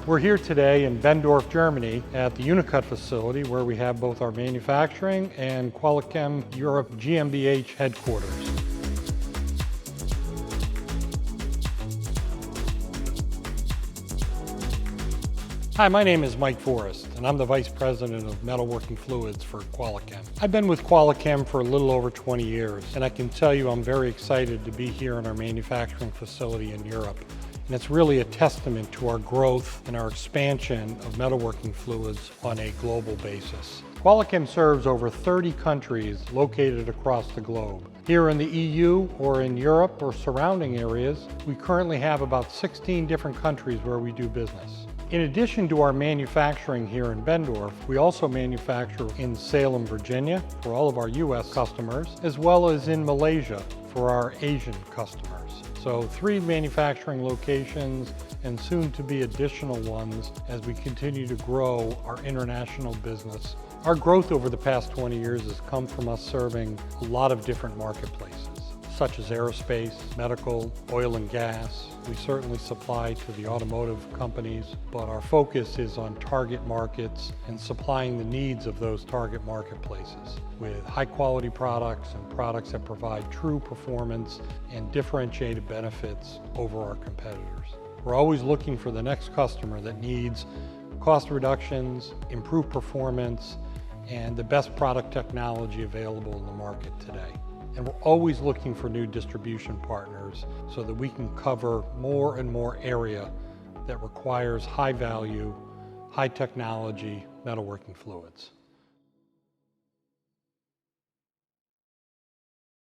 We're here today in Bendorf, Germany at the Unicut facility where we have both our manufacturing and QualiChem Europe GmbH headquarters. Hi, my name is Mike Forrest, and I'm the Vice President of Metalworking Fluids for QualiChem. I've been with QualiChem for a little over 20 years, and I can tell you I'm very excited to be here in our manufacturing facility in Europe. And it's really a testament to our growth and our expansion of metalworking fluids on a global basis. QualiChem serves over 30 countries located across the globe. Here in the EU or in Europe or surrounding areas, we currently have about 16 different countries where we do business. In addition to our manufacturing here in Bendorf, we also manufacture in Salem, Virginia for all of our US customers, as well as in Malaysia for our Asian customers. So 3 manufacturing locations and soon to be additional ones as we continue to grow our international business. Our growth over the past 20 years has come from us serving a lot of different marketplaces, such as aerospace, medical, oil and gas. We certainly supply to the automotive companies, but our focus is on target markets and supplying the needs of those target marketplaces with high quality products and products that provide true performance and differentiated benefits over our competitors. We're always looking for the next customer that needs cost reductions, improved performance, and the best product technology available in the market today. And we're always looking for new distribution partners so that we can cover more and more area that requires high value, high technology metalworking fluids.